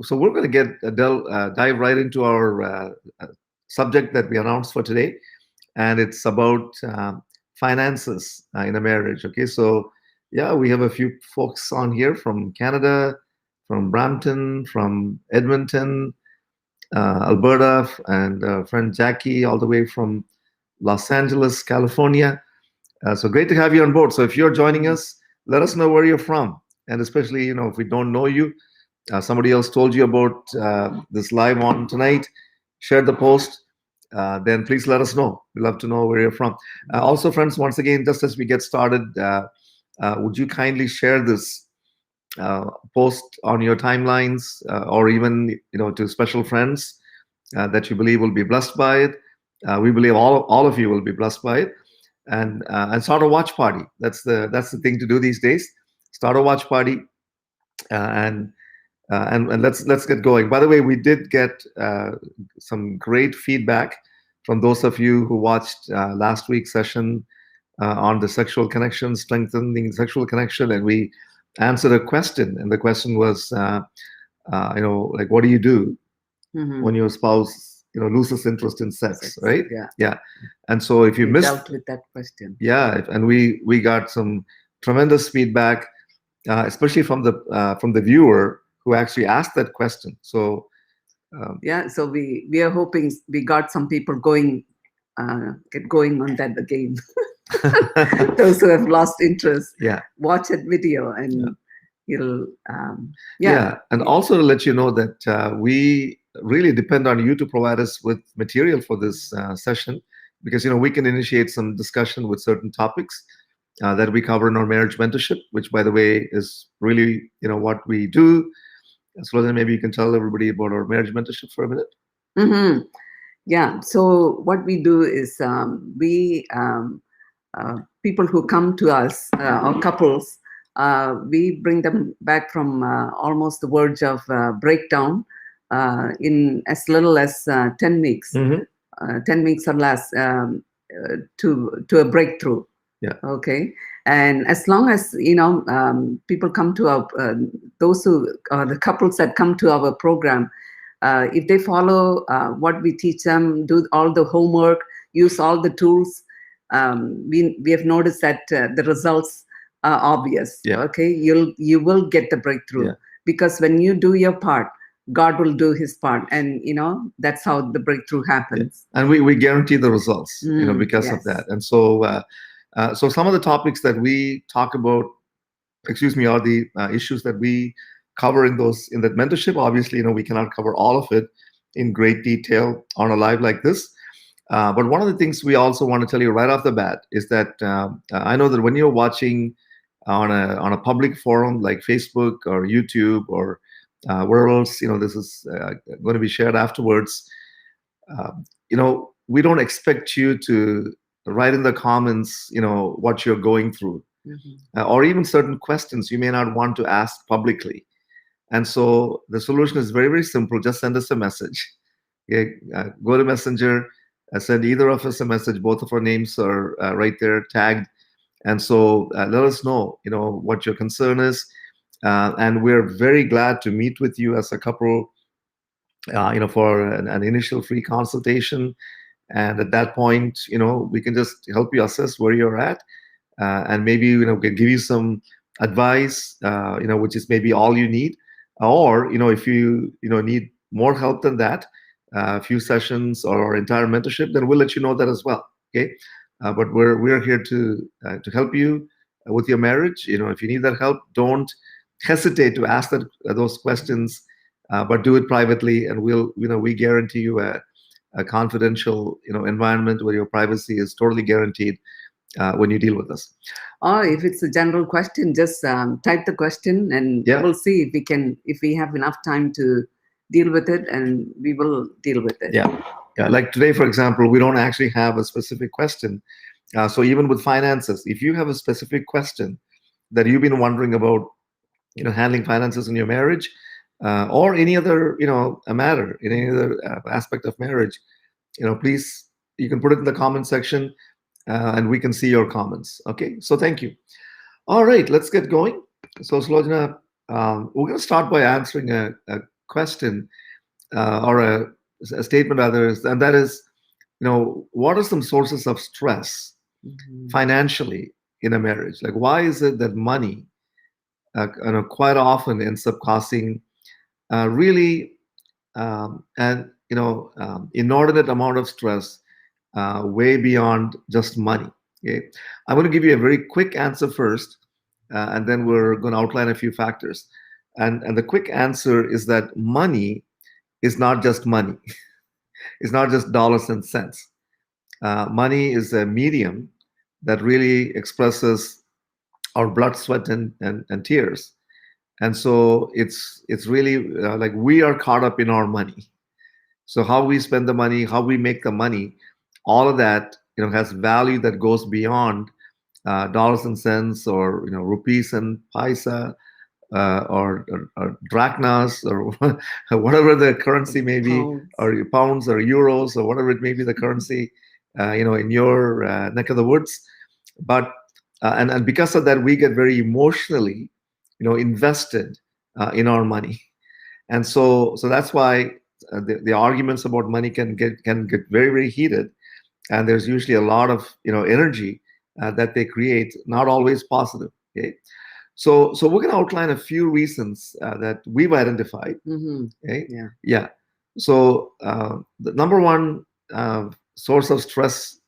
So we're going to dive right into our subject that we announced for today, and it's about finances in a marriage. Okay, so yeah, we have a few folks on here from Canada, from Brampton, from Edmonton, Alberta, and friend Jackie, all the way from Los Angeles, California. So great to have you on board. So if you're joining us, let us know where you're from, and especially if we don't know you, somebody else told you about this live on tonight, shared the post, then please let us know. We'd love to know where you're from. Also, friends, once again, just as we get started, would you kindly share this post on your timelines, or even to special friends that you believe will be blessed by it? We believe all of you will be blessed by it, and start a watch party. That's the thing to do these days. Start a watch party, and and let's get going. By the way, we did get some great feedback from those of you who watched last week's session on the sexual connection, strengthening sexual connection, and we answered a question, and the question was, like, what do you do when your spouse loses interest in sex, right? Yeah. And so if you missed, dealt with that question. Yeah, and we got some tremendous feedback, especially from the viewer who actually asked that question. So so we are hoping we got some people get going on that again. Those who have lost interest, watch that video, and you'll and also to let you know that we really depend on you to provide us with material for this session, because we can initiate some discussion with certain topics that we cover in our marriage mentorship, which, by the way, is really what we do. Sulojana, maybe you can tell everybody about our marriage mentorship for a minute. Mm-hmm. Yeah. So what we do is people who come to us, or couples, we bring them back from almost the verge of breakdown in as little as 10 weeks, 10 weeks or less, to a breakthrough. Yeah. Okay. And as long as people come to our those who are the couples that come to our program, if they follow what we teach them, do all the homework, use all the tools, we have noticed that the results are obvious. Yeah. Okay, you will get the breakthrough, because when you do your part, God will do His part, and that's how the breakthrough happens. And we guarantee the results, because of that. And so so some of the topics that we talk about, are the issues that we cover in that mentorship. Obviously, we cannot cover all of it in great detail on a live like this. But one of the things we also want to tell you right off the bat is that I know that when you're watching on a public forum like Facebook or YouTube or where else this is going to be shared afterwards, we don't expect you to write in the comments what you're going through, or even certain questions you may not want to ask publicly. And so the solution is very, very simple. Just send us a message. Go to Messenger, send either of us a message. Both of our names are right there tagged. And so let us know what your concern is, and we're very glad to meet with you as a couple for an initial free consultation. And at that point, we can just help you assess where you're at, and maybe can give you some advice, which is maybe all you need. Or if you need more help than that, a few sessions or our entire mentorship, then we'll let you know that as well. Okay, but we're here to help you with your marriage. If you need that help, don't hesitate to ask those questions, but do it privately, and we guarantee you a confidential environment where your privacy is totally guaranteed when you deal with us. Or if it's a general question, just type the question, and we'll see if we have enough time to deal with it, and we will deal with it. Yeah. Like today, for example, we don't actually have a specific question. So even with finances, if you have a specific question that you've been wondering about, handling finances in your marriage, or any other, a matter in any other aspect of marriage, please, you can put it in the comment section, and we can see your comments. Okay, so thank you. All right, let's get going. So Sulojana, we're going to start by answering a question or a statement rather, and that is, what are some sources of stress financially in a marriage? Like, why is it that money, quite often ends up causing really and inordinate amount of stress, way beyond just money. Okay, I'm going to give you a very quick answer first, and then we're going to outline a few factors. And the quick answer is that money is not just money. It's not just dollars and cents. Money is a medium that really expresses our blood, sweat, and tears. And so it's really like we are caught up in our money. So how we spend the money, how we make the money, all of that has value that goes beyond dollars and cents, or rupees and paisa, or drachmas, or whatever the currency may be, or pounds or euros, or whatever it may be the currency in your neck of the woods. But and because of that, we get very emotionally invested in our money. And so that's why the arguments about money can get very, very heated, and there's usually a lot of energy that they create, not always positive. Okay, so we're going to outline a few reasons that we've identified. Okay, yeah. So the number one source of stress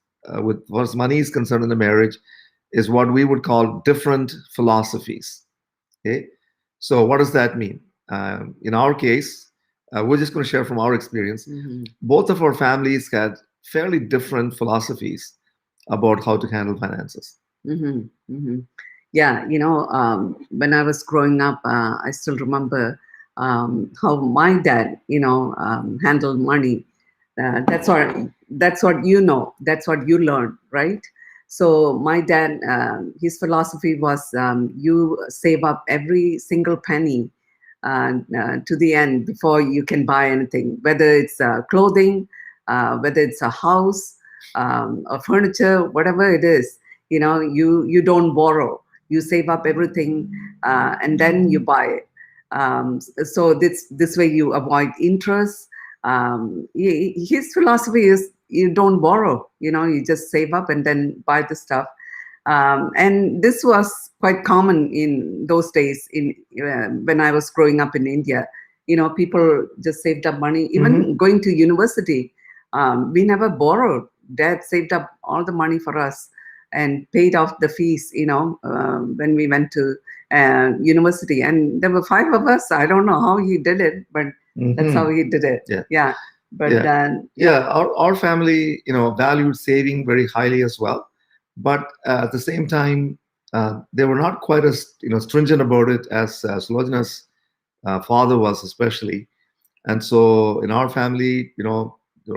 with as money is concerned in the marriage is what we would call different philosophies. Okay, so what does that mean? In our case, we're just going to share from our experience. Both of our families had fairly different philosophies about how to handle finances. Yeah, when I was growing up, I still remember how my dad, handled money. That's what that's what you learn, right? So my dad, his philosophy was, you save up every single penny to the end before you can buy anything, whether it's clothing, whether it's a house, or furniture, whatever it is. You don't borrow. You save up everything, and then you buy it. So this way you avoid interest. His philosophy is you don't borrow. You just save up and then buy the stuff. And this was quite common in those days. When I was growing up in India, people just saved up money. Even going to university, we never borrowed. Dad saved up all the money for us and paid off the fees. When we went to university, and there were 5 of us. I don't know how he did it, but that's how he did it. Yeah. But our family, valued saving very highly as well. But at the same time, they were not quite as stringent about it as Sulojana's father was, especially. And so in our family, they're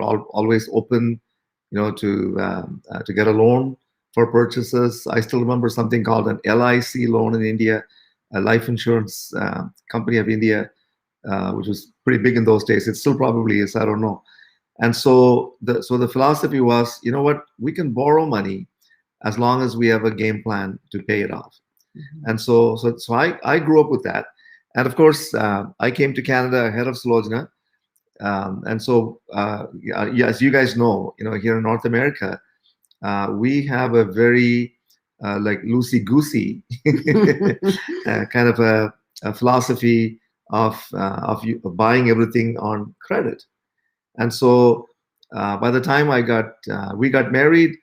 always open, to get a loan for purchases. I still remember something called an LIC loan in India, a life insurance company of India, which was pretty big in those days. It still probably is. I don't know. And so the philosophy was, what, we can borrow money as long as we have a game plan to pay it off. And so I grew up with that. And of course, I came to Canada ahead of Sulojana. And so, as you guys know, here in North America, we have a very like loosey-goosey kind of a philosophy of buying everything on credit. And so by the time we got married,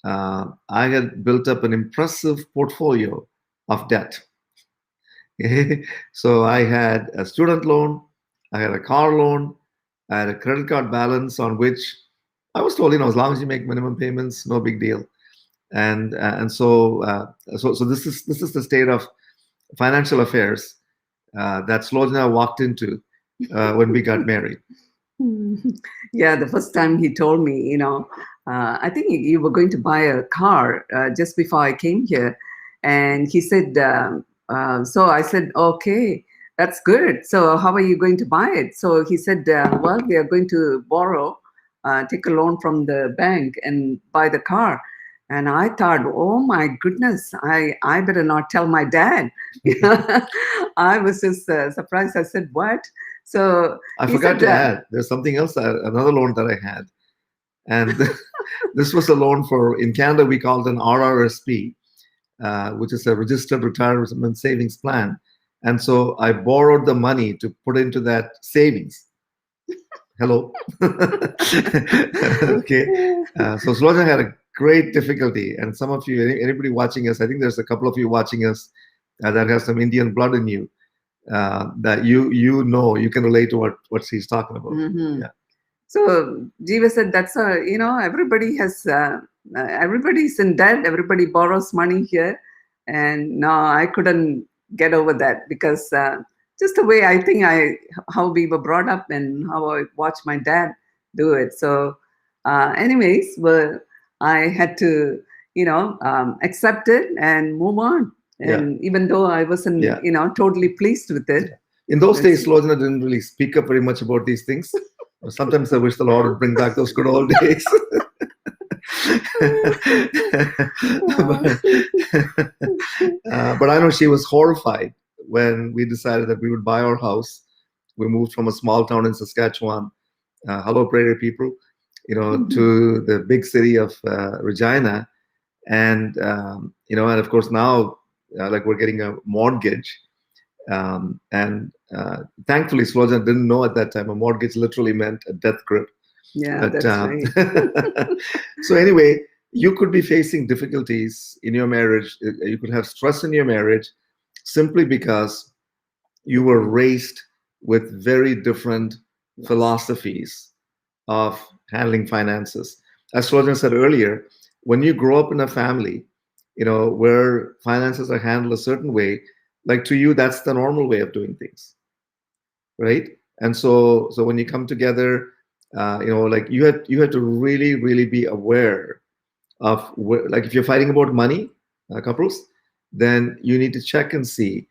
I had built up an impressive portfolio of debt. So I had a student loan, I had a car loan, I had a credit card balance on which I was told, as long as you make minimum payments, no big deal. And so this is the state of financial affairs that Sulojana walked into when we got married. Yeah, the first time he told me, I think you were going to buy a car just before I came here. And he said, so I said, okay, that's good. So how are you going to buy it? So he said, well, we are going to borrow, take a loan from the bank and buy the car. And I thought, oh my goodness, I better not tell my dad. I was just surprised. I said, what? So I he forgot said to that. add, there's something else, another loan that I had. And this was a loan for, in Canada, we call it an RRSP, which is a registered retirement savings plan. And so I borrowed the money to put into that savings. Hello. Okay. So Sulojana had a great difficulty. And some of you, anybody watching us, I think there's a couple of you watching us that has some Indian blood in you, that you can relate to what she's talking about. Mhm. Yeah. So Jeeva said that's everybody has everybody's in debt. Everybody borrows money here, and no, I couldn't get over that because just the way I think how we were brought up and how I watched my dad do it. So, anyways, well, I had to accept it and move on. Yeah. And even though I wasn't Yeah. totally pleased with it, In those that's days, Sulojana didn't really speak up very much about these things. Sometimes I wish the Lord would bring back those good old days. but, but I know she was horrified when we decided that we would buy our house. We moved from a small town in Saskatchewan, hello prairie people, to the big city of Regina. And, and of course now, like we're getting a mortgage. And thankfully, Sulojana didn't know at that time a mortgage literally meant a death grip. yeah, But that's right. so anyway, you could be facing difficulties in your marriage. You could have stress in your marriage simply because you were raised with very different philosophies of handling finances. As Sulojana said earlier, when you grow up in a family, where finances are handled a certain way, like to you, that's the normal way of doing things, right? And so when you come together, like you had to really, really be aware of like if you're fighting about money, couples, then you need to check and see.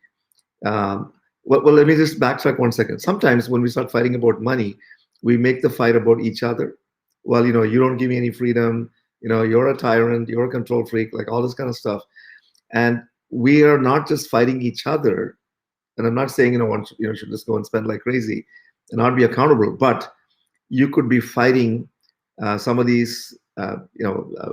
Well, let me just backtrack 1 second. Sometimes when we start fighting about money, we make the fight about each other. Well, you don't give me any freedom. You're a tyrant. You're a control freak. Like all this kind of stuff. And we are not just fighting each other. And I'm not saying one should just go and spend like crazy and not be accountable. But you could be fighting some of these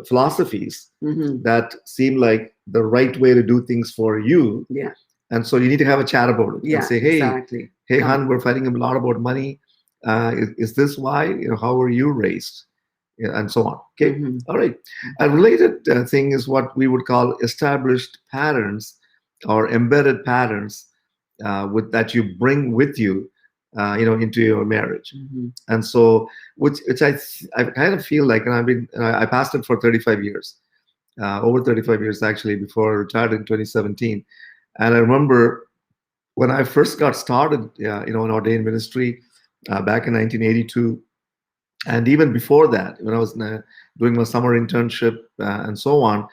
philosophies that seem like the right way to do things for you. Yeah. And so you need to have a chat about it and say, exactly. hey, hon, we're fighting a lot about money. Is this why? How were you raised? And so on. Okay. All right. A related thing is what we would call established patterns or embedded patterns with that you bring with you, into your marriage. And so, which I kind of feel like, and I pastored for 35 years, over 35 years actually, before I retired in 2017. And I remember when I first got started, in ordained ministry back in 1982, and even before that, when I was doing my summer internship and so on,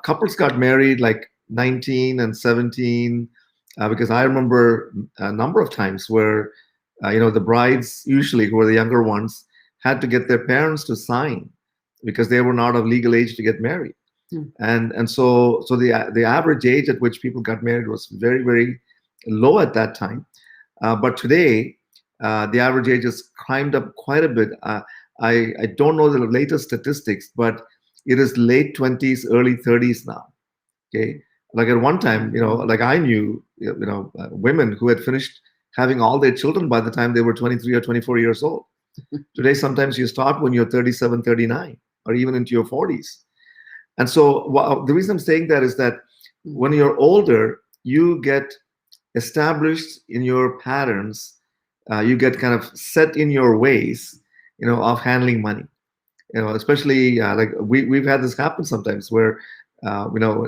couples got married like 19 and 17, because I remember a number of times where, the brides, usually who were the younger ones, had to get their parents to sign because they were not of legal age to get married. And so the average age at which people got married was very, very low at that time. But today, the average age has climbed up quite a bit. I don't know the latest statistics, but it is late 20s, early 30s now. Okay, like at one time, like I knew, women who had finished having all their children by the time they were 23 or 24 years old. Today, sometimes you start when you're 37, 39, or even into your 40s. And so the reason I'm saying that is that when you're older, you get established in your patterns, you get kind of set in your ways, of handling money. Especially like we've had this happen sometimes where,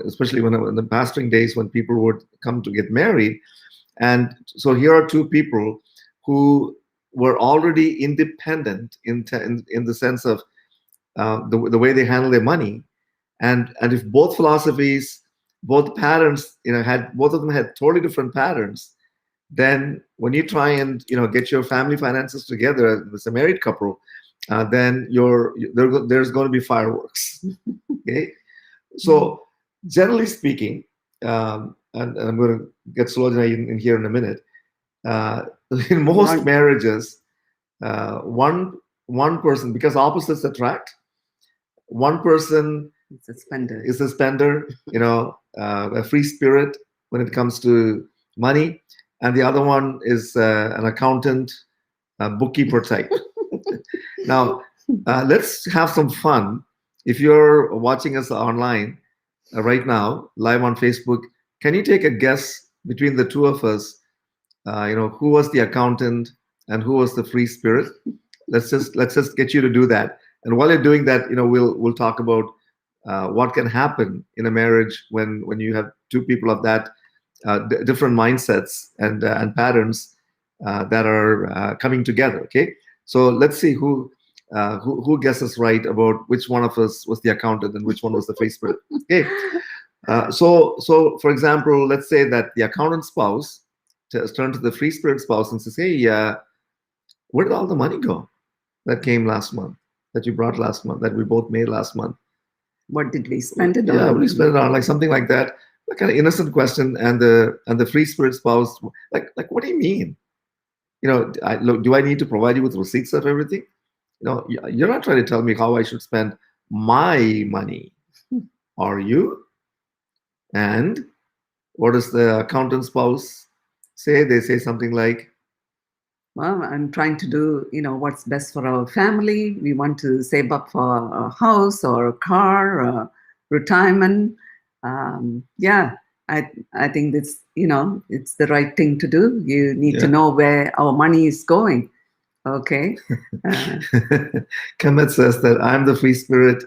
especially when in the pastoring days when people would come to get married, and so here are two people who were already independent in the sense of the way they handle their money, and if both philosophies, both patterns, had both of them had totally different patterns, then when you try and get your family finances together as a married couple, then there's going to be fireworks. Okay, so generally speaking, and I'm going to get Sulojana in here in a minute. in most One, marriages, one person, because opposites attract, one person it's a spender. is a spender, a free spirit when it comes to money, and the other one is an accountant, a bookkeeper type. Now, let's have some fun. If you're watching us online right now, live on Facebook, can you take a guess between the two of us? Who was the accountant and who was the free spirit? Let's just get you to do that. And while you're doing that, we'll talk about what can happen in a marriage when you have two people of that different mindsets and patterns that are coming together. Okay, so let's see who guesses right about which one of us was the accountant and which one was the free spirit. Okay, so for example, let's say that the accountant spouse turn to the free spirit spouse and says, "Hey, where did all the money go that came last month, that you brought last month, that we both made last month? What did we spend it Yeah, on? what did you spend it on?" Like something like that, a kind of innocent question. And the free spirit spouse, like, what do you mean? Look, do I need to provide you with receipts of everything? You're not trying to tell me how I should spend my money, are you? And what does the accountant spouse say? They say something like, Well, I'm trying to do, what's best for our family. We want to save up for a house or a car or retirement. Yeah, I think this, it's the right thing to do. You need to yeah. know where our money is going. Okay. Kemet says that I'm the free spirit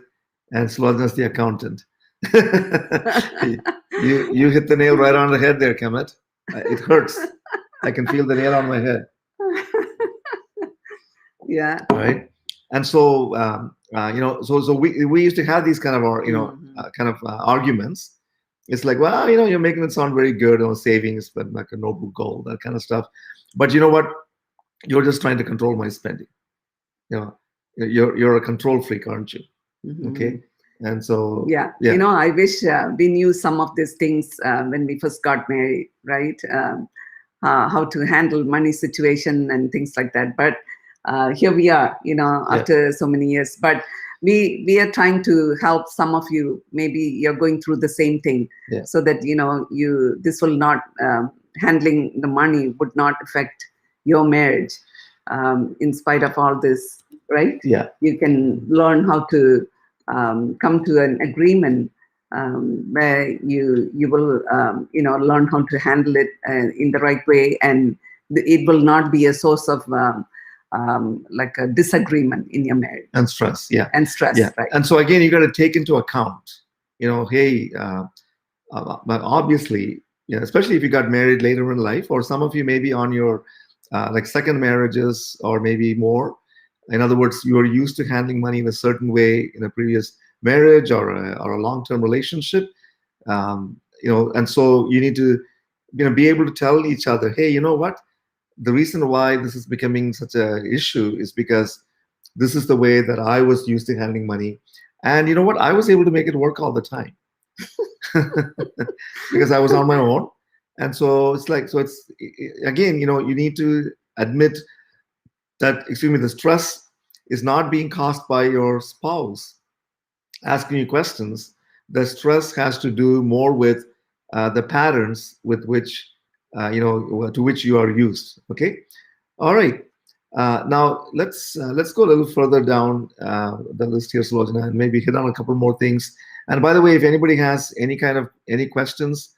and Sulojana is the accountant. you hit the nail right on the head there, Kemet. It hurts. I can feel the nail on my head. Yeah. Right. And so so we used to have these kind of arguments. It's like, well, you're making it sound very good on savings, but like a noble goal, that kind of stuff. But you know what? You're just trying to control my spending. You're a control freak, aren't you? Mhm. Okay. And so Yeah. I wish we knew some of these things when we first got married, right? How to handle money situation and things like that. But here we are, after so many years. But we are trying to help some of you. Maybe you're going through the same thing, so that this will not handling the money would not affect your marriage. In spite of all this, right? Yeah. You can learn how to come to an agreement where you will learn how to handle it in the right way, and it will not be a source of like a disagreement in your marriage and stress. Yeah. and stress. Yeah. Right. And so again, you got to take into account, hey, but obviously, especially if you got married later in life, or some of you maybe on your like second marriages or maybe more. In other words, you are used to handling money in a certain way in a previous marriage or a long-term relationship, and so you need to be able to tell each other, hey, you know what, the reason why this is becoming such an issue is because this is the way that I was used to handling money, and you know what, I was able to make it work all the time because I was on my own. And so it's again, you need to admit that, the stress is not being caused by your spouse asking you questions. The stress has to do more with the patterns with which, to which you are used. Okay. All right. Now let's go a little further down the list here, Sulojana, and maybe hit on a couple more things. And by the way, if anybody has any questions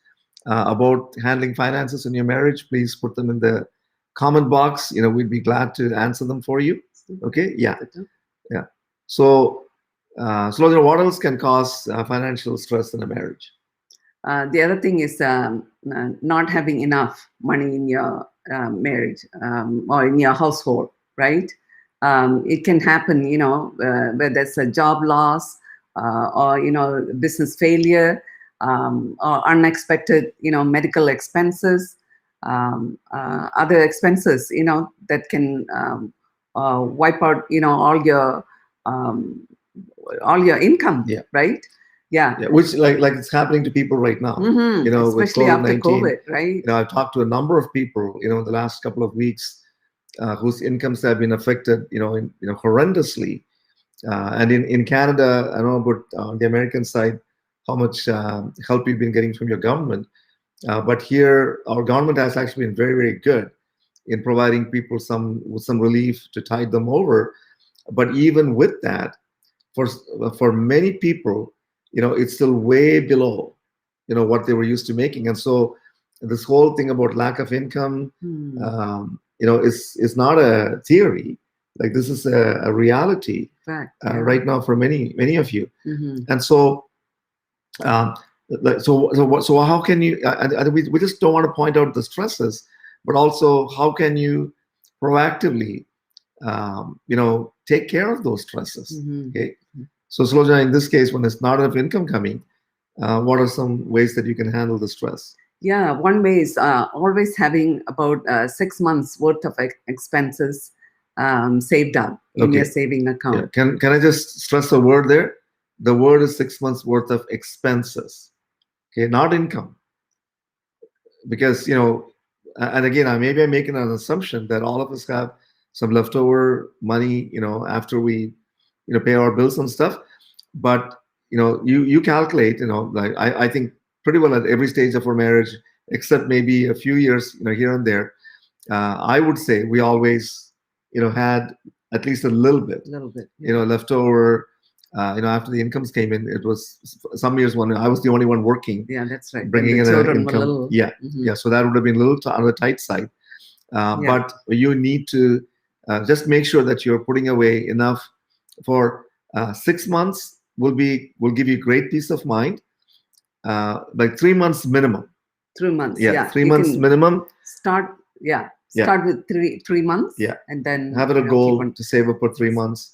about handling finances in your marriage, please put them in the comment box. We'd be glad to answer them for you. Okay. Yeah. So Sulojana, what else can cause financial stress in a marriage? The other thing is not having enough money in your marriage or in your household, right? It can happen, where there's a job loss or, business failure or unexpected, medical expenses, other expenses, that can wipe out, all your income, right? Yeah. Yeah, which like it's happening to people right now. With Especially after COVID-19. COVID, right? I've talked to a number of people, in the last couple of weeks, whose incomes have been affected, horrendously. And in Canada, I don't know about on the American side how much help you've been getting from your government, but here our government has actually been very, very good in providing people with some relief to tide them over. But even with that, for many people, it's still way below, what they were used to making. And so this whole thing about lack of income, is not a theory. Like, this is a reality Fact, right now for many of you. Mm-hmm. And so, um, so how can you? We just don't want to point out the stresses, but also how can you proactively, take care of those stresses? Mm-hmm. Okay. So, Sulojana, in this case, when there's not enough income coming, what are some ways that you can handle the stress? Yeah, one way is always having about 6 months worth of expenses saved up in your Okay. saving Yeah. account. Can I just stress a word there? The word is 6 months worth of expenses. Okay, not income. Because, and again, maybe I'm making an assumption that all of us have some leftover money, after we, pay our bills and stuff. But, you calculate, like I think pretty well at every stage of our marriage, except maybe a few years, here and there, I would say we always, had at least a little bit, Yeah. left over. After the incomes came in, it was some years when I was the only one working. Yeah, that's right. Bringing in an income. Little, yeah, mm-hmm. yeah. So that would have been a little on the tight side. But you need to just make sure that you're putting away enough for 6 months. Will give you great peace of mind. Like 3 months minimum. 3 months. Yeah, 3 months minimum. Start. Yeah. Start with three months. Yeah. And then have it a goal to save up for 3 months.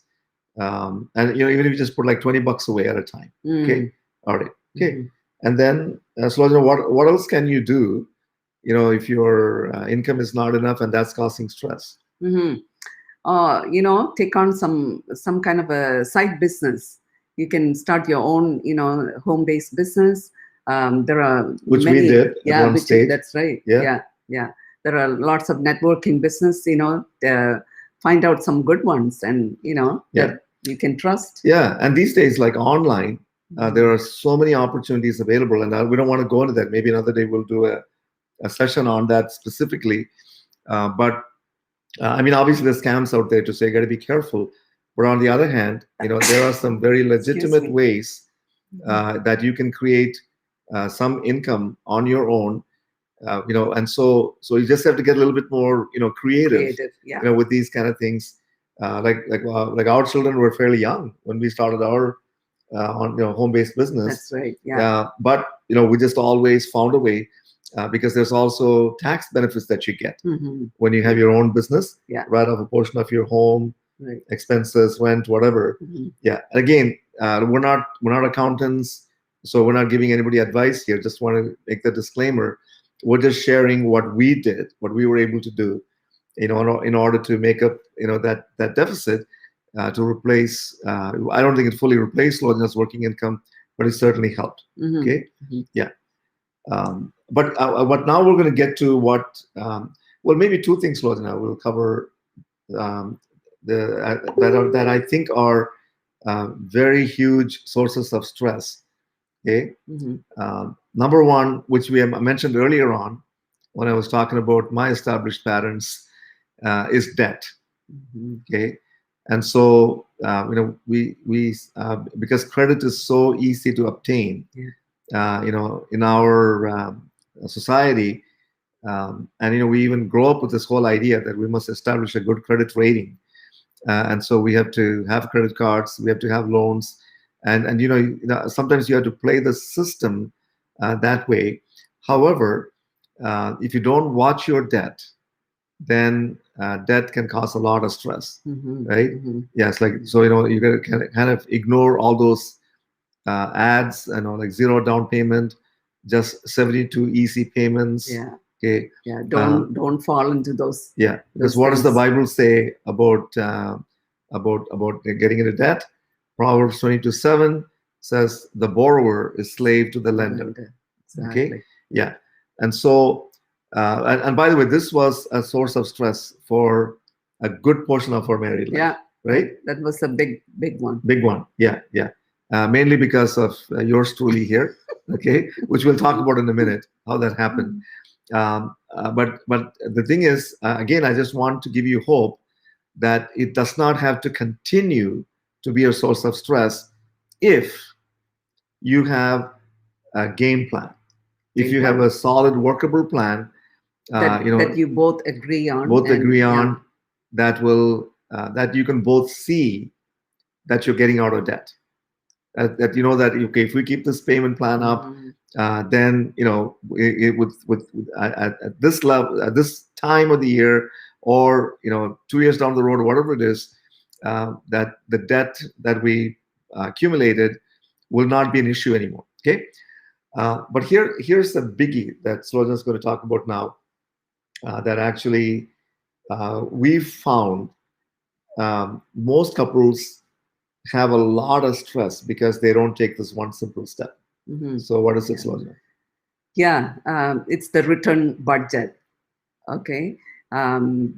And even if you just put like $20 away at a time. Okay. All right. Okay. Mm-hmm. And then, Sulojana, what else can you do? If your income is not enough and that's causing stress. Mm-hmm. Take on some kind of a side business. You can start your own, home-based business. There are which many, we did at one stage. That's right. Yeah. There are lots of networking business. Find out some good ones, and that you can trust. Yeah, and these days, like online, there are so many opportunities available, and we don't want to go into that. Maybe another day we'll do a session on that specifically. But obviously there's scams out there to say you got to be careful. But on the other hand, there are some very legitimate ways that you can create some income on your own. And so you just have to get a little bit more, creative with these kind of things. Like our children were fairly young when we started our home-based business. That's right. Yeah. But we just always found a way. Because there's also tax benefits that you get when you have your own business, right off a portion of your home, expenses, rent, whatever. Yeah. And again, we're not accountants, so we're not giving anybody advice here. Just want to make the disclaimer. We're just sharing what we did, what we were able to do, in order to make up, that deficit, to replace. I don't think it fully replaced Sulojana's working income, but it certainly helped. Okay. Yeah. But now we're going to get to what, maybe two things, Sulojana, we'll cover that I think are very huge sources of stress. Okay. Number one, which we mentioned earlier on when I was talking about my established patterns, is debt. Okay. And so, we because credit is so easy to obtain, in our society, and we even grow up with this whole idea that we must establish a good credit rating, and so we have to have credit cards, we have to have loans, and sometimes you have to play the system that way. However, if you don't watch your debt, then debt can cause a lot of stress, right? Yes, like so you got to kind of ignore all those ads, like zero down payment, just 72 easy payments. Okay. Yeah. Don't fall into those. Yeah. Because what does the Bible say about getting into debt? Proverbs 22:7. says the borrower is slave to the lender. Lender. Okay, Exactly. yeah. And so and by the way, this was a source of stress for a good portion of our married life, Yeah, right? that was a big one. Big one, yeah, yeah. Mainly because of yours truly here, okay, which we'll talk about in a minute how that happened. But the thing is, again, I just want to give you hope that it does not have to continue to be a source of stress if you have a game plan, if Game you have plan a solid workable plan, that you both agree on, both and agree yeah. on, that will that you can both see that you're getting out of debt, that you know that okay, if we keep this payment plan up, Mhm. then with at this level, at this time of the year, or 2 years down the road, or whatever it is, that the debt that we accumulated will not be an issue anymore. Okay, but here's the biggie that Sulojana is going to talk about now. That actually we've found most couples have a lot of stress because they don't take this one simple step. Mhm. So what is it, Yeah. Sulojana? Yeah, it's the return budget. Okay,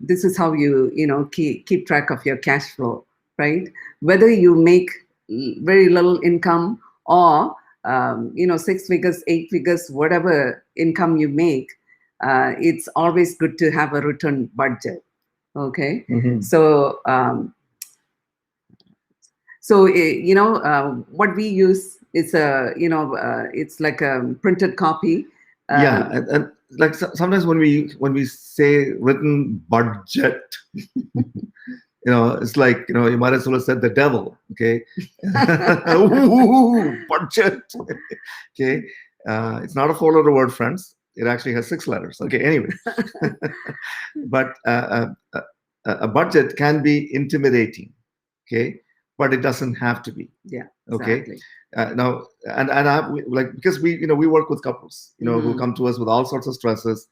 this is how you keep track of your cash flow, right? Whether you make very little income, or 6 figures, 8 figures, whatever income you make, it's always good to have a return budget. Okay, Mm-hmm. so what we use is it's like a printed copy. Yeah, um, and like sometimes when we say written budget, it's like you might as well have said the devil. Okay, ooh, budget. Okay, it's not a four-letter word, friends. It actually has 6 letters. Okay, anyway, but a budget can be intimidating. Okay, but it doesn't have to be. yeah, Okay, exactly. now and like, because we work with couples who Mhm. come to us with all sorts of stresses,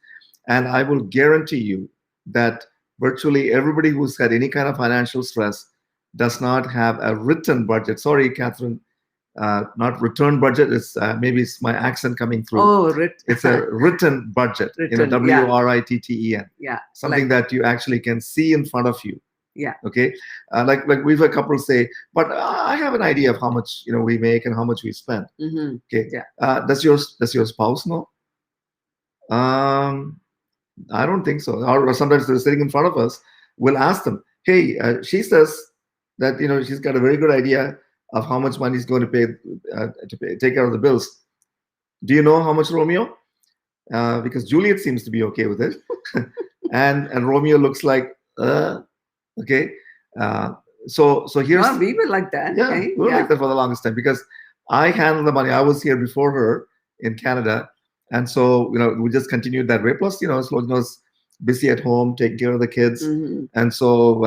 and I will guarantee you that virtually everybody who's had any kind of financial stress does not have a written budget. Sorry, Catherine, not return budget. It's maybe it's my accent coming through. Oh, It's a written budget. written, yeah, WRITTEN. yeah, Something like, that you actually can see in front of you. yeah. Okay, like we've had couples say, but I have an idea of how much we make and how much we spend. Hmm. Okay, Yeah. does your spouse know? um I don't think so. Or sometimes they're sitting in front of us, we'll ask them, hey, she says that she's got a very good idea of how much money is going to take care of the bills. Do you know how much, Romeo? Because Juliet seems to be okay with it. and Romeo looks like okay. uh, so here's, Well, we were like that. yeah, Okay. we were Yeah. like that for the longest time because I handled the money. I was here before her in Canada, and so we just continued that way. Plus, Sloan was busy at home taking care of the kids, Hmm. and so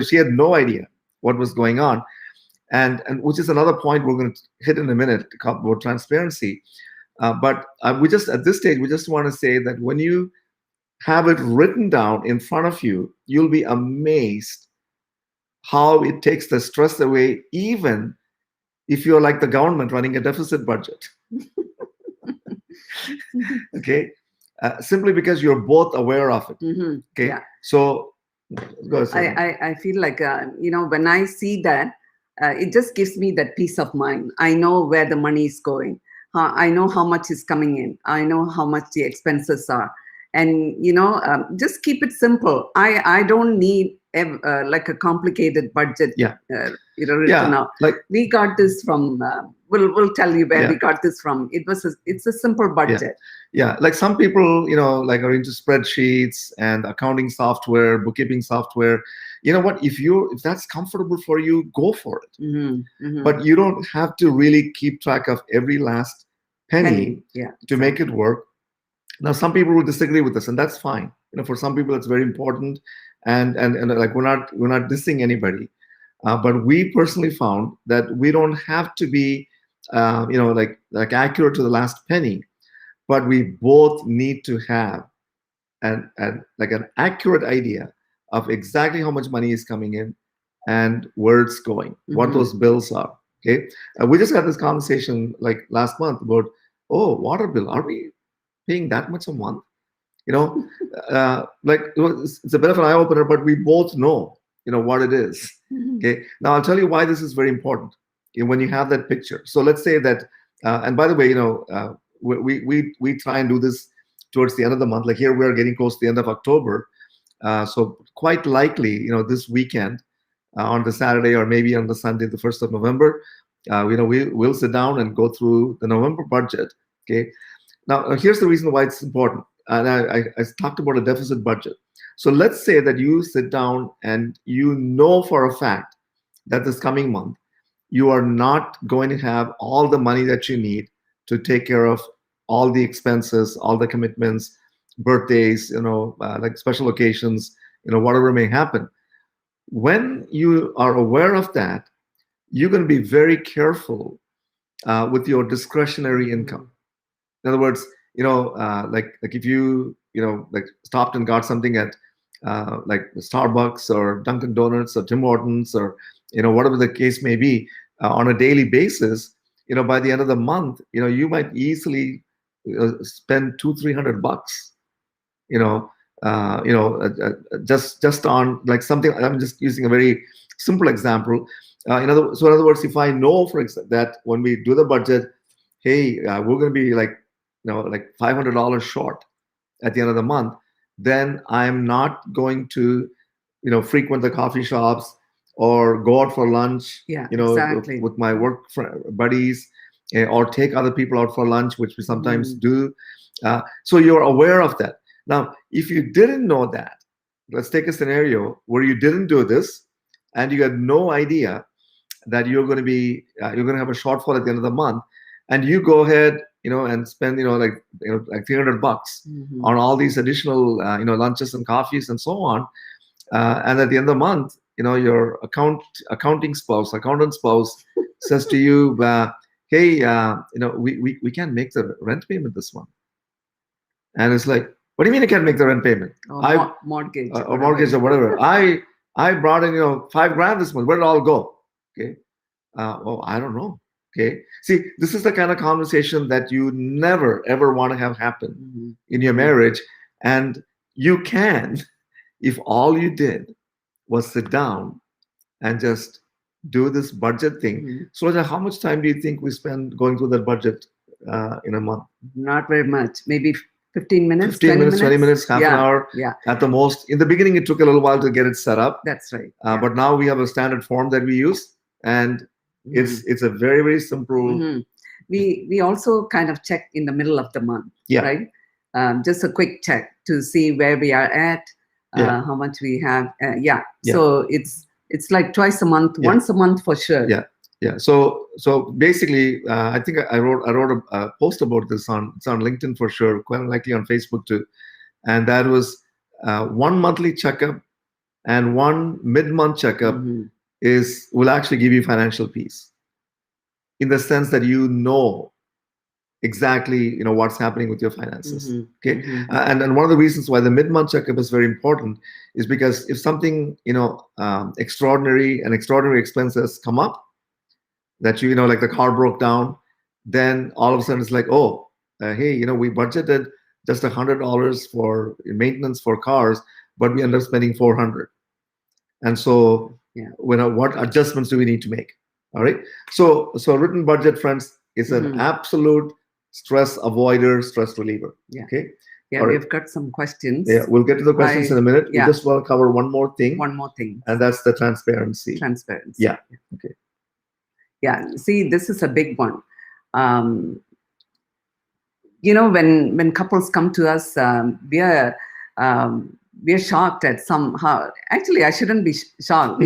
she had no idea what was going on, and which is another point we're going to hit in a minute about transparency. But we just at this stage we just want to say that when you have it written down in front of you, you'll be amazed how it takes the stress away, even if you're like the government running a deficit budget. Okay, simply because you're both aware of it. Hmm. Okay, Yeah. so go ahead, Sonia. I feel like when I see that, it just gives me that peace of mind. I know where the money is going. I know how much is coming in. I know how much the expenses are, and just keep it simple. I don't need like a complicated budget. Yeah. Written Yeah, out. like, We got this from. We'll tell you where Yeah. we got this from. It's a simple budget. yeah, like some people like are into spreadsheets and accounting software, bookkeeping software. You know what, if that's comfortable for you, go for it. Mm-hmm. But you don't have to really keep track of every last penny Yeah. to make it work. Now, some people will disagree with this, and that's fine. For some people, it's very important, and like we're not dissing anybody, but we personally found that we don't have to be, like accurate to the last penny, but we both need to have an accurate idea of exactly how much money is coming in and where it's going, what Mhm. those bills are. Okay, we just had this conversation like last month about, oh, water bill. Are we paying that much a month? You know, like it's a bit of an eye opener, but we both know, what it is. Okay, now I'll tell you why this is very important. When you have that picture, so let's say that, and by the way, we try and do this towards the end of the month. Like here, we are getting close to the end of October, so quite likely, this weekend, on the Saturday or maybe on the Sunday, the 1st of November, we'll sit down and go through the November budget. Okay. Now, here's the reason why it's important. And I talked about a deficit budget. So let's say that you sit down and you know for a fact that this coming month, you are not going to have all the money that you need to take care of all the expenses, all the commitments, birthdays, like special occasions, whatever may happen. When you are aware of that, you're going to be very careful with your discretionary income. In other words, like if you like stopped and got something at like Starbucks or Dunkin' Donuts or Tim Hortons or whatever the case may be, on a daily basis, by the end of the month, you might easily spend $200-300, just on like something. I'm just using a very simple example. In other words, if I know, for example, that when we do the budget, hey, we're going to be like like $500 short at the end of the month, then I'm not going to frequent the coffee shops or go out for lunch, exactly. with my work buddies, or take other people out for lunch, which we sometimes do. So you're aware of that. Now, if you didn't know that, let's take a scenario where you didn't do this and you had no idea that you're going to have a shortfall at the end of the month, and you go ahead, and spend, like $300 on all these additional, lunches and coffees and so on. And at the end of the month, your accountant spouse says to you, hey, we can't make the rent payment this month. And it's like, what do you mean you can't make the rent payment? Or mortgage. Or mortgage or whatever. I brought in, $5,000 this month. Where did it all go? Okay. Oh, I don't know. Okay. See, this is the kind of conversation that you never, ever want to have happen in your marriage. And you can, if all you did was sit down and just do this budget thing. So, how much time do you think we spend going through that budget in a month? Not very much. Maybe 15 minutes, 20 minutes, half an hour at the most. In the beginning, it took a little while to get it set up. That's right. But now we have a standard form that we use, and it's a very, very simple. We also kind of check in the middle of the month, right? Just a quick check to see where we are at, how much we have. So it's like twice a month, once a month for sure. Yeah. So basically, I think I wrote a post about this it's on LinkedIn for sure, quite likely on Facebook too, and that was one monthly checkup and one mid-month checkup will actually give you financial peace, in the sense that exactly what's happening with your finances. Okay, and one of the reasons why the mid-month checkup is very important is because if something extraordinary expenses come up, that like the car broke down, then all of a sudden it's like, oh, hey, we budgeted just $100 for maintenance for cars, but we end up spending $400. And so, what adjustments do we need to make? All right. So written budget, friends, is an absolute stress avoider, stress reliever. Okay. Yeah, we've got some questions. Yeah, we'll get to the questions in a minute. We just want to cover one more thing. And that's the transparency. Yeah. Okay. Yeah, see, this is a big one. When couples come to us, we are shocked at somehow. Actually, I shouldn't be shocked.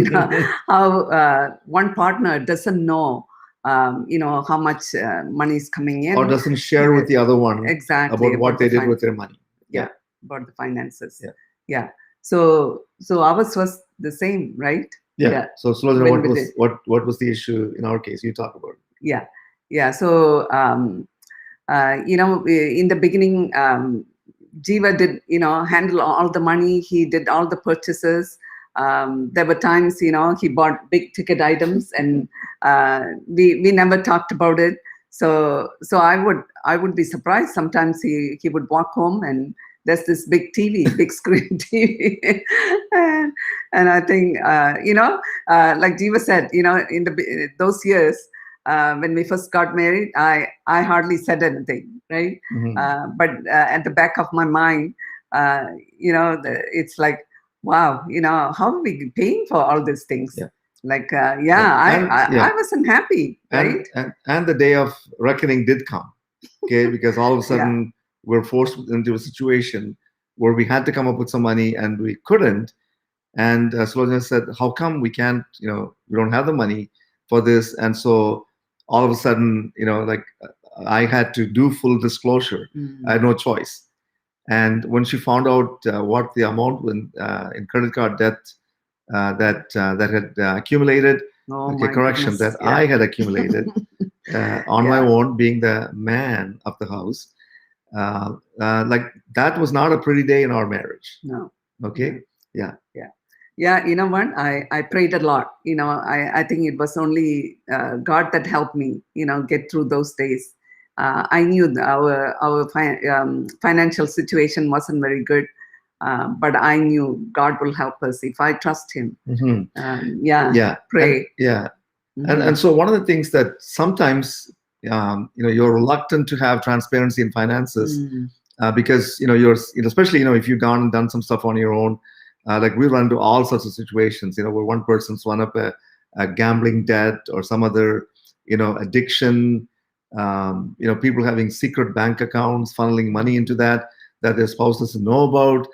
How one partner doesn't know, how much money is coming in, or doesn't share with the other one exactly about what they did with their money. Yeah, about the finances. Yeah. So ours was the same, right? Yeah. So Sulojana, what was the issue in our case? You talk about it. Yeah. So in the beginning, Jeeva did handle all the money. He did all the purchases. There were times, he bought big ticket items, and we never talked about it. So I would be surprised. Sometimes he would walk home and there's this big TV, big screen TV, and I think like Jeeva said, in those years when we first got married, I hardly said anything, right? But at the back of my mind, it's like, wow, how are we paying for all these things? Yeah. Like, I wasn't happy, right? And the day of reckoning did come, okay, because all of a sudden we're forced into a situation where we had to come up with some money and we couldn't. And Sulojana said, how come we can't, we don't have the money for this? And so all of a sudden, I had to do full disclosure. I had no choice. And when she found out what the amount in credit card debt that had accumulated, correction, goodness, that I had accumulated on my own, being the man of the house, like that was not a pretty day in our marriage. No. Okay. Yeah. You know what? I prayed a lot. I think it was only God that helped me, get through those days. I knew our financial situation wasn't very good, but I knew God will help us if I trust Him. Pray. And so one of the things that sometimes you're reluctant to have transparency in finances because you're especially if you've gone and done some stuff on your own. Like we run into all sorts of situations, where one person's run up a gambling debt or some other, addiction, people having secret bank accounts, funneling money into that their spouse doesn't know about,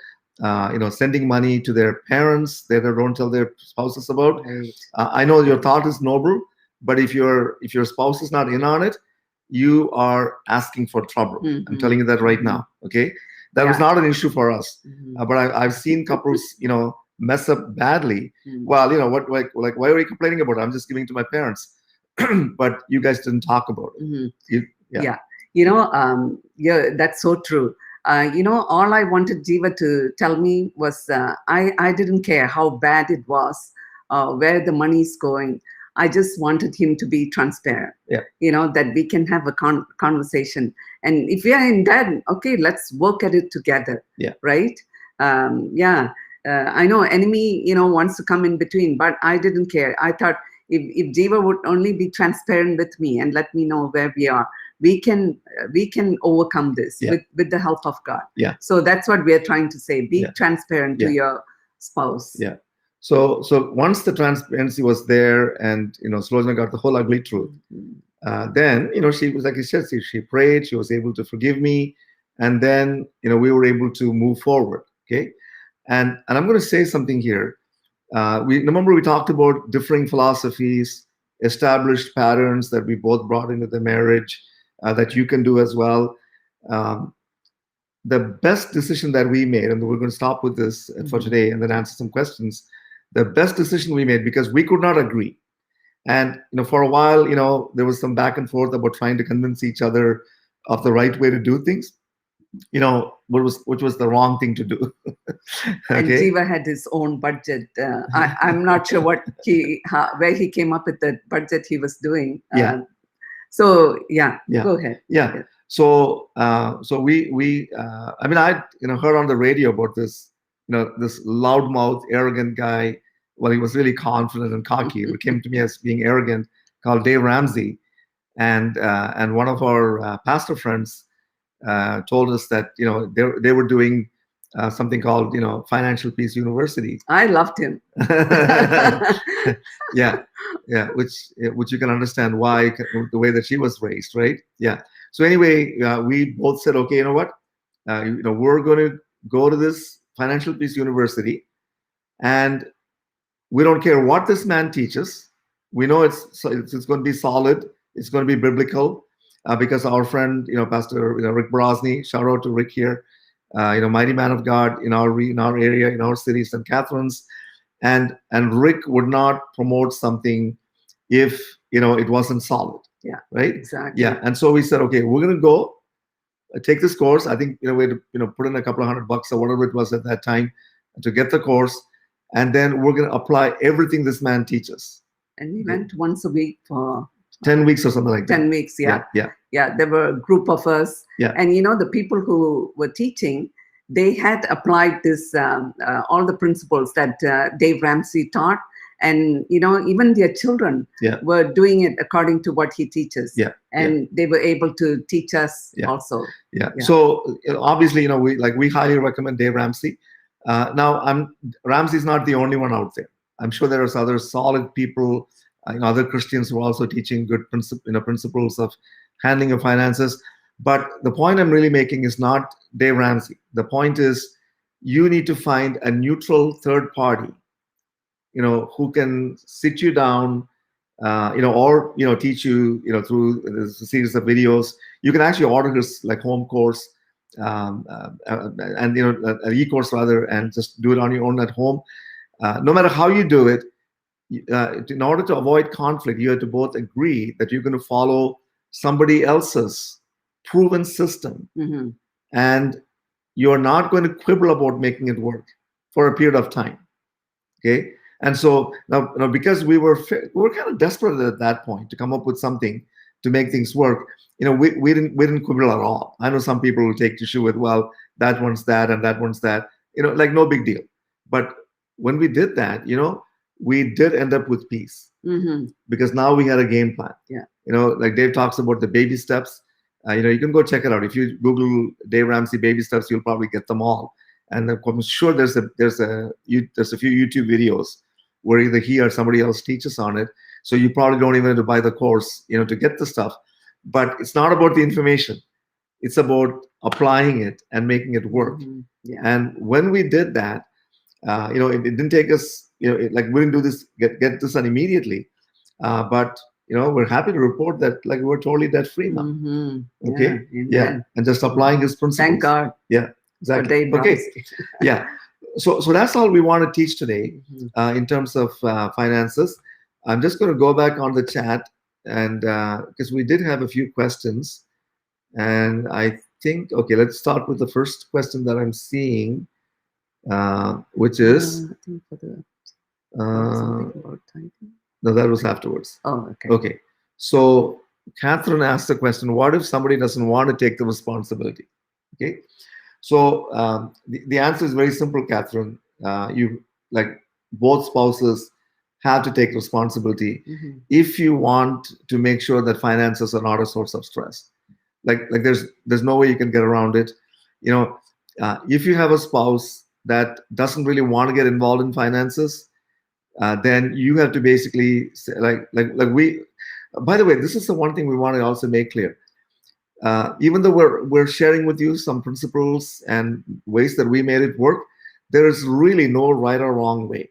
sending money to their parents that they don't tell their spouses about. Right. I know your thought is noble, but if your spouse is not in on it, you are asking for trouble. I'm telling you that right now. Okay. That was not an issue for us, but I've seen couples, mess up badly. Well, what, like, why are you complaining about it? I'm just giving to my parents, but you guys didn't talk about it. That's so true. All I wanted Jeeva to tell me was I didn't care how bad it was, where the money is going. I just wanted him to be transparent, that we can have a conversation. And if we are in debt, okay, let's work at it together, right? I know enemy, wants to come in between, but I didn't care. I thought if Jeeva would only be transparent with me and let me know where we are, we can overcome this with the help of God. So that's what we are trying to say. Be transparent to your spouse. So once the transparency was there and, Sulojana got the whole ugly truth, then, she was, like you said, she prayed, she was able to forgive me. And then, we were able to move forward. Okay. And I'm going to say something here. We talked about differing philosophies, established patterns that we both brought into the marriage that you can do as well. The best decision that we made, and we're going to stop with this for today and then answer some questions. The best decision we made, because we could not agree. And, for a while, there was some back and forth about trying to convince each other of the right way to do things, which was the wrong thing to do. Okay? And Jeeva had his own budget. I'm not sure where he came up with the budget he was doing. Go ahead. So we I heard on the radio about this, this loudmouth, arrogant guy. Well, he was really confident and cocky. It came to me as being arrogant, called Dave Ramsey. And one of our pastor friends told us that, they were doing something called, Financial Peace University. I loved him. Which you can understand why, the way that she was raised, right? So anyway, we both said, okay, you know what? We're going to go to this Financial Peace University, and we don't care what this man teaches. We know it's going to be solid. It's going to be biblical, because our friend, Pastor Rick Brosny, shout out to Rick here, mighty man of God in our area, in our city, St. Catharines, and Rick would not promote something if it wasn't solid. Right. Exactly. And so we said, okay, we're going to go take this course. I think we had to put in a couple of $100 or whatever it was at that time to get the course. and then we're going to apply everything this man teaches. And we went once a week for 10 weeks or something like that. 10 weeks, yeah. Yeah. Yeah, there were a group of us. Yeah. And, the people who were teaching, they had applied this, all the principles that Dave Ramsey taught. And, even their children were doing it according to what he teaches. Yeah. And they were able to teach us also. Yeah. So obviously, we highly recommend Dave Ramsey. Now, Ramsey's not the only one out there. I'm sure there are other solid people, other Christians who are also teaching good principles of handling your finances. But the point I'm really making is not Dave Ramsey. The point is you need to find a neutral third party, who can sit you down, or teach you, through this series of videos. You can actually order his home course, and an e-course rather, and just do it on your own at home. No matter how you do it, in order to avoid conflict, you have to both agree that you're going to follow somebody else's proven system, and you're not going to quibble about making it work for a period of time. Okay. And so now, because we were kind of desperate at that point to come up with something to make things work, we didn't quibble at all. I know some people will take issue with, well, that one's that and that one's that, no big deal. But when we did that, we did end up with peace, because now we had a game plan. Yeah. Like Dave talks about the baby steps. You can go check it out. If you Google Dave Ramsey baby steps, you'll probably get them all. And I'm sure there's a few YouTube videos where either he or somebody else teaches on it. So you probably don't even have to buy the course, to get the stuff. But it's not about the information. It's about applying it and making it work. Yeah. And when we did that, it didn't take us, we didn't do this, get this done immediately. But, we're happy to report that we're totally debt free now. Okay. Yeah. And just applying his principles. Thank God. Yeah. Exactly. Okay. Yeah. So that's all we want to teach today, in terms of finances. I'm just going to go back on the chat, and because we did have a few questions, and I think, okay, let's start with the first question that I'm seeing, which is, I think for the something about tithing. No, that was afterwards. Oh, okay. Okay. So Catherine asked the question, what if somebody doesn't want to take the responsibility? Okay. So the answer is very simple, Catherine. Both spouses have to take responsibility if you want to make sure that finances are not a source of stress. There's no way you can get around it. If you have a spouse that doesn't really want to get involved in finances, then you have to basically say, by the way, this is the one thing we want to also make clear. Even though we're sharing with you some principles and ways that we made it work, there is really no right or wrong way.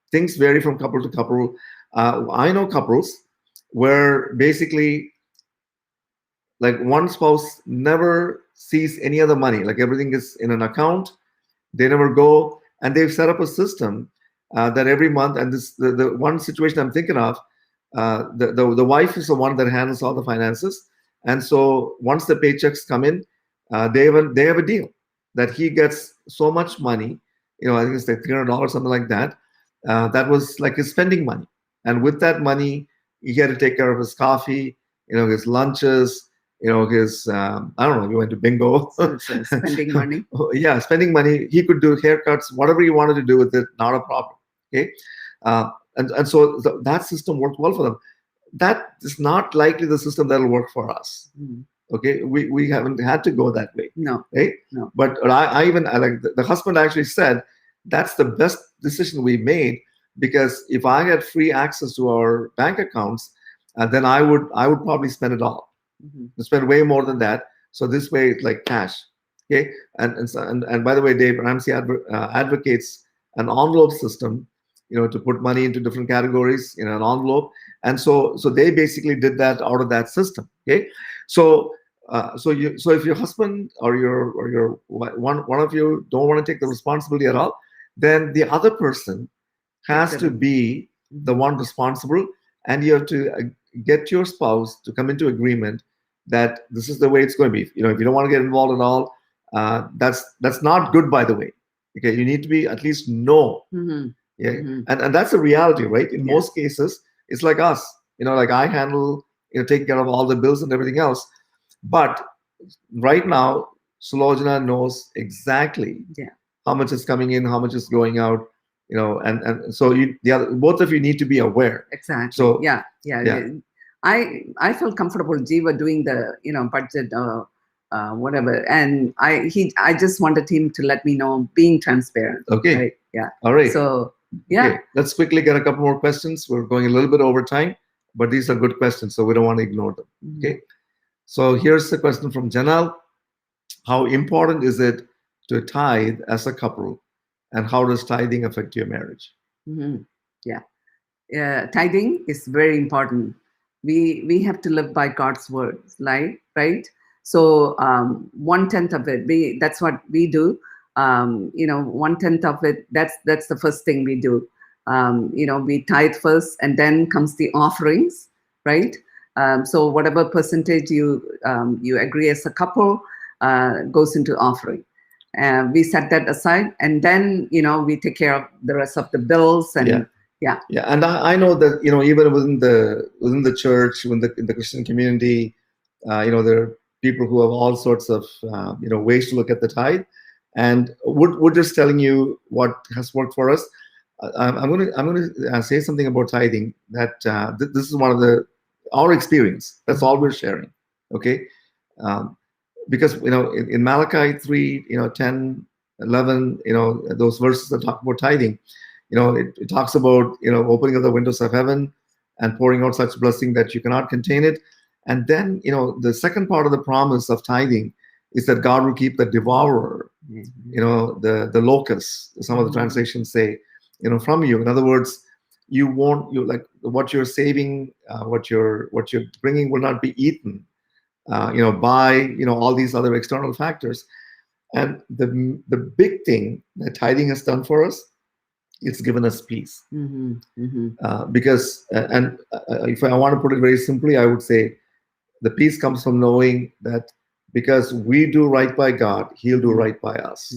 Things vary from couple to couple. I know couples where basically one spouse never sees any other money. Everything is in an account. They never go, and they've set up a system that every month, and this the one situation I'm thinking of, the wife is the one that handles all the finances. And so once the paychecks come in, they have a deal that he gets so much money. I think it's $300, something like that. That was his spending money. And with that money, he had to take care of his coffee, his lunches, his I don't know, he went to bingo. So spending money. Yeah, spending money. He could do haircuts, whatever he wanted to do with it, not a problem. Okay, and so that system worked well for them. That is not likely the system that'll work for us. Okay, we haven't had to go that way. No, right? No. But I like the husband actually said that's the best decision we made, because if I had free access to our bank accounts, then I would probably spend it all. Spend way more than that. So this way it's like cash. Okay, and by the way, Dave Ramsey advocates an envelope system, to put money into different categories in an envelope. And so they basically did that out of that system. Okay, so if your husband or your one of you don't want to take the responsibility at all, then the other person has to be the one responsible, and you have to get your spouse to come into agreement that this is the way it's going to be. If you don't want to get involved at all, that's not good, by the way. Okay, you need to be at least know. Mm-hmm. Yeah, Mm-hmm. and that's a reality, right? In Yeah. most cases, it's like us. Like I handle, taking care of all the bills and everything else. But right now, Sulojana knows exactly Yeah. how much is coming in, how much is going out, and so both of you need to be aware. Exactly. So Yeah. Yeah. yeah, Yeah. I felt comfortable Jeeva doing the budget whatever, and I just wanted him to let me know, being transparent. okay, Right. Yeah. all right. So yeah. Okay, let's quickly get a couple more questions. We're going a little bit over time, but these are good questions, so we don't want to ignore them. Mhm. Okay, so here's the question from Janal. How important is it to tithe as a couple, and how does tithing affect your marriage? Mhm. Yeah. Tithing is very important. We have to live by God's words, right? So 1/10 of it, that's what we do. 1/10 of it. That's the first thing we do. We tithe first, and then comes the offerings, right? So whatever percentage you agree as a couple goes into offering. We set that aside, and then we take care of the rest of the bills Yeah. and yeah. Yeah, and I know that even within the church, in the Christian community, there are people who have all sorts of ways to look at the tithe, and we're just telling you what has worked for us. I'm going to say something about tithing that this is one of our experience. That's all we're sharing. Okay, um, because in Malachi 3, 10, 11, those verses that talk about tithing, it talks about opening of the windows of heaven and pouring out such blessing that you cannot contain it. And then the second part of the promise of tithing is that God will keep the devourer, the locust, some of the translations say, from you. In other words, you like what you're saving, what you're bringing will not be eaten by all these other external factors. And the big thing that tithing has done for us, it's given us peace. Because and if I want to put it very simply, I would say the peace comes from knowing that because we do right by God, He'll do right by us.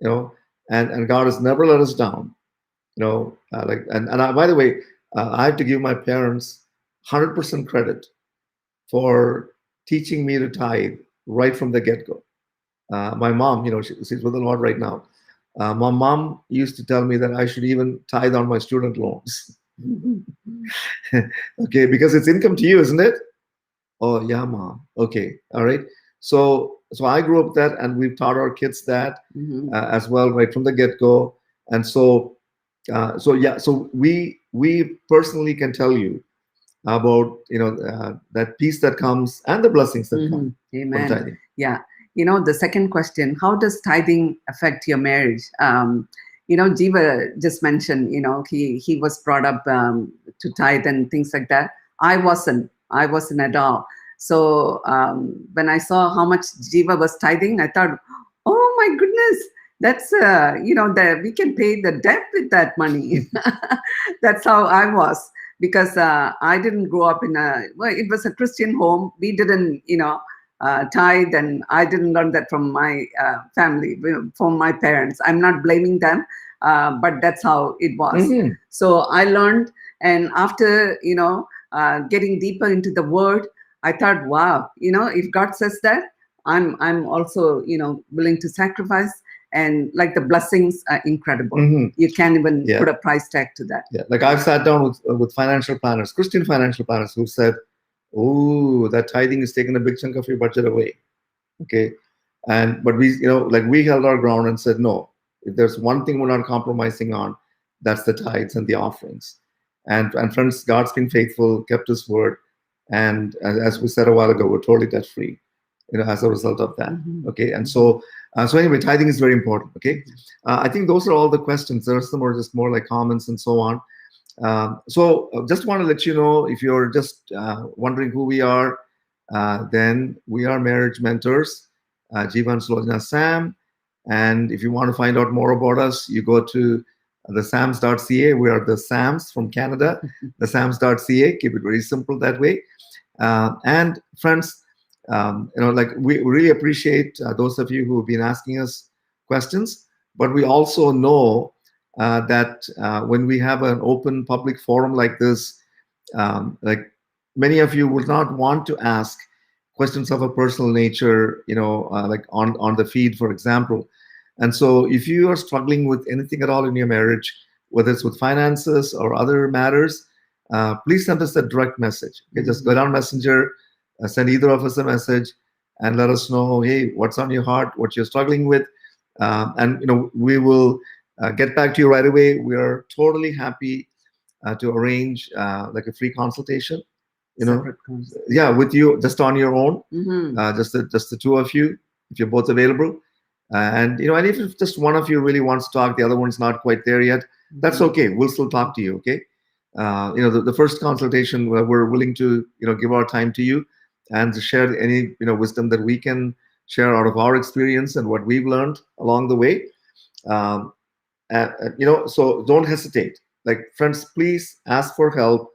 Yeah. And God has never let us down. By the way, I have to give my parents 100% credit for teaching me to tithe right from the get-go. My mom, she's with the Lord right now. My mom used to tell me that I should even tithe on my student loans. Okay, because it's income to you, isn't it? Oh yeah, mom. Okay, all right. So I grew up with that, and we've taught our kids that as well, right from the get-go. And so we personally can tell you about that peace that comes and the blessings that come Amen. from tithing. Yeah. The second question, how does tithing affect your marriage? Jeeva just mentioned, he was brought up to tithe and things like that. I wasn't at all. So when I saw how much Jeeva was tithing, I thought, oh my goodness, that's we can pay the debt with that money. That's how I was, because I didn't grow up it was a Christian home. We didn't tithe, and I didn't learn that from my family, from my parents. I'm not blaming them, but that's how it was. So I learned, and after getting deeper into the word, I thought, wow, if God says that, I'm also willing to sacrifice, and like the blessings are incredible. You can't even put a price tag to that. Yeah, like I've sat down with financial planners, Christian financial planners, who said, "Oh, that tithing is taking a big chunk of your budget away." Okay, but we held our ground and said, no, if there's one thing we're not compromising on, that's the tithes and the offerings. And friends, God's been faithful, kept His word, and as we said a while ago, we're totally debt free, as a result of that. Okay, and so anyway, tithing is very important. Okay, I think those are all the questions. There are some more just more like comments and so on. So just want to let you know, if you're just wondering who we are, then we are marriage mentors, Jeeva and Sulojana Sam. And if you want to find out more about us, you go to thesams.ca. We are the Sams from Canada, thesams.ca. Keep it very simple that way. And friends, we really appreciate those of you who have been asking us questions. but we also know that when we have an open public forum like this, like many of you would not want to ask questions of a personal nature, like on the feed, for example. And so if you are struggling with anything at all in your marriage, whether it's with finances or other matters, please send us a direct message. Okay, just go down Messenger, send either of us a message, and let us know, hey, what's on your heart, what you're struggling with, and we will get back to you right away. We are totally happy to arrange like a free consultation. Yeah, with you, just on your own, just the two of you, if you're both available. And and if just one of you really wants to talk, the other one's not quite there yet, that's okay. We'll still talk to you. Okay. The first consultation, we're willing to give our time to you and to share any wisdom that we can share out of our experience and what we've learned along the way. So don't hesitate. Like, friends, please ask for help.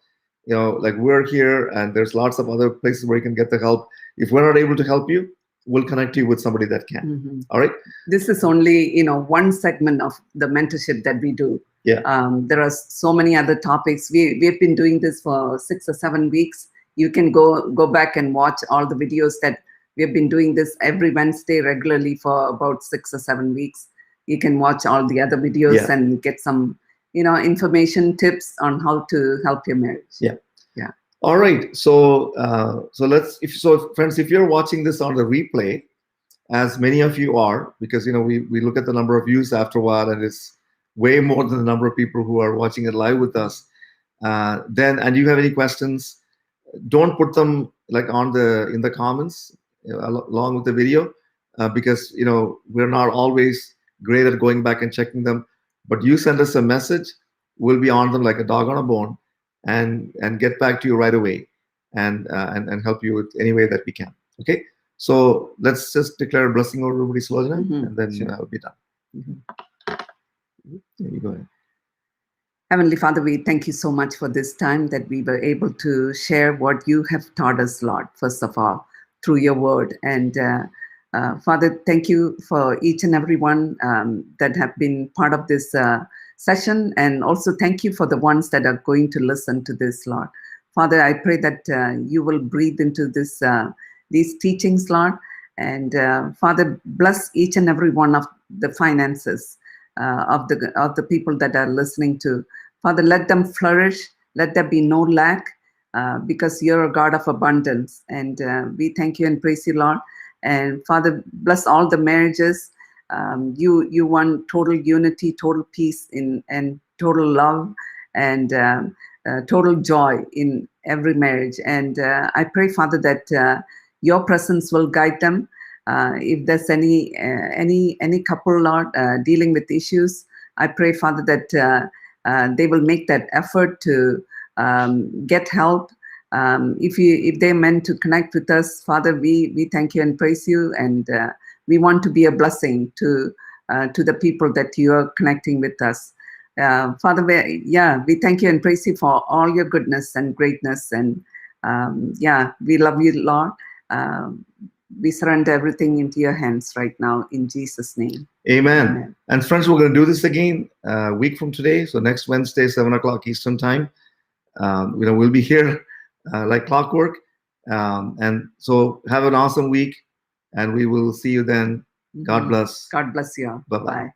Like, we're here, and there's lots of other places where you can get the help. If we're not able to help you, we'll connect you with somebody that can. All right. This is only one segment of the mentorship that we do. Yeah. There are so many other topics. We've been doing this for 6 or 7 weeks. You can go back and watch all the videos that we've been doing this every Wednesday regularly for about 6 or 7 weeks. You can watch all the other videos and get some information, tips on how to help your marriage. Yeah. All right. So friends, if you're watching this on the replay, as many of you are, because we look at the number of views after a while, and it's way more than the number of people who are watching it live with us. And you have any questions, don't put them like in the comments along with the video, because we're not always great at going back and checking them. But you send us a message, we'll be on them like a dog on a bone, and get back to you right away, and help you with any way that we can. Okay. So let's just declare a blessing over everybody, Sulojana, and then I'll be done. There you go. Heavenly Father, we thank you so much for this time that we were able to share what you have taught us, Lord, first of all, through your word. And Father, thank you for each and every one that have been part of this session. And also thank you for the ones that are going to listen to this, Lord. Father, I pray that you will breathe into these teachings, Lord. And Father, bless each and every one of the finances of the people that are listening to. Father, let them flourish. Let there be no lack, because you're a God of abundance. And we thank you and praise you, Lord. And Father, bless all the marriages. You want total unity, total peace, and total love, and total joy in every marriage. And I pray, Father, that your presence will guide them. If there's any couple, Lord, dealing with issues, I pray, Father, that they will make that effort to get help. If they're meant to connect with us, Father, we thank you and praise you, and we want to be a blessing to the people that you are connecting with us. Father, we thank you and praise you for all your goodness and greatness, and we love you, Lord. We surrender everything into your hands right now, in Jesus' name. Amen. And friends, we're going to do this again a week from today. So next Wednesday, 7 o'clock Eastern time. We'll be here like clockwork. And so have an awesome week, and we will see you then. God bless. God bless you all. Bye-bye. Bye.